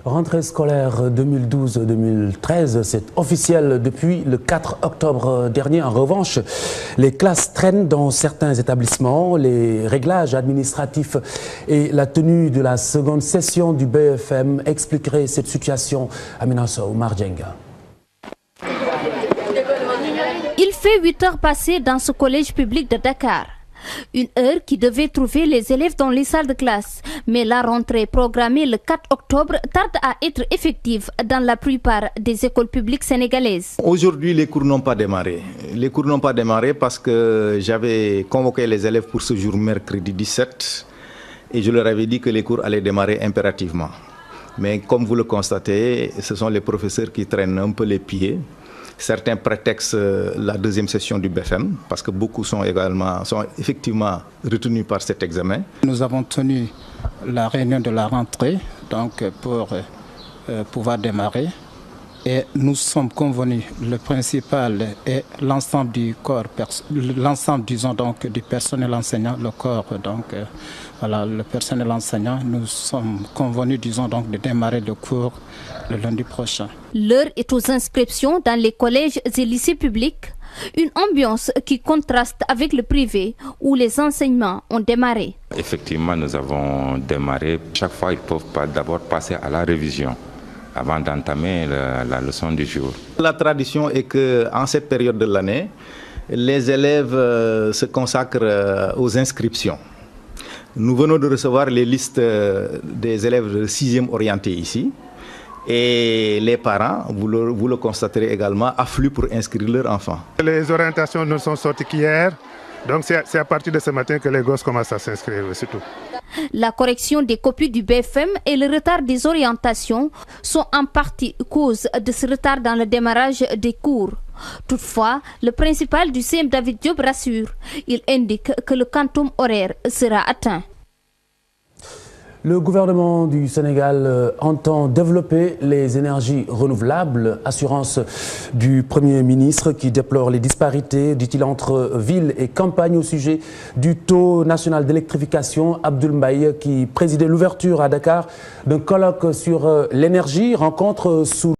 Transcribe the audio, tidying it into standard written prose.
Rentrée scolaire 2012-2013, c'est officiel depuis le 4 octobre dernier. En revanche, les classes traînent dans certains établissements. Les réglages administratifs et la tenue de la seconde session du BFM expliqueraient cette situation. Amina Sow, Marjenga. Il fait 8 heures passées dans ce collège public de Dakar. Une heure qui devait trouver les élèves dans les salles de classe. Mais la rentrée programmée le 4 octobre tarde à être effective dans la plupart des écoles publiques sénégalaises. Aujourd'hui, les cours n'ont pas démarré. Les cours n'ont pas démarré parce que j'avais convoqué les élèves pour ce jour mercredi 17 et je leur avais dit que les cours allaient démarrer impérativement. Mais comme vous le constatez, ce sont les professeurs qui traînent un peu les pieds. Certains prétextent la deuxième session du BFM parce que beaucoup sont effectivement retenus par cet examen. Nous avons tenu la réunion de la rentrée donc pour pouvoir démarrer et nous sommes convenus, le principal et l'ensemble du corps, l'ensemble disons donc du personnel enseignant, le corps donc le personnel enseignant, nous sommes convenus disons donc de démarrer le cours le lundi prochain. L'heure est aux inscriptions dans les collèges et lycées publics, une ambiance qui contraste avec le privé où les enseignements ont démarré. Effectivement, nous avons démarré. Chaque fois, ils peuvent d'abord passer à la révision avant d'entamer la leçon du jour. La tradition est qu'en cette période de l'année, les élèves se consacrent aux inscriptions. Nous venons de recevoir les listes des élèves de 6e orientés ici. Et les parents, vous le constaterez également, affluent pour inscrire leurs enfants. Les orientations ne sont sorties qu'hier, donc c'est à partir de ce matin que les gosses commencent à s'inscrire, c'est tout. La correction des copies du BFM et le retard des orientations sont en partie cause de ce retard dans le démarrage des cours. Toutefois, le principal du CM David Diop rassure. Il indique que le quantum horaire sera atteint. Le gouvernement du Sénégal entend développer les énergies renouvelables. Assurance du Premier ministre qui déplore les disparités, dit-il, entre ville et campagne au sujet du taux national d'électrification. Abdoul Mbaye, qui présidait l'ouverture à Dakar d'un colloque sur l'énergie, rencontre sous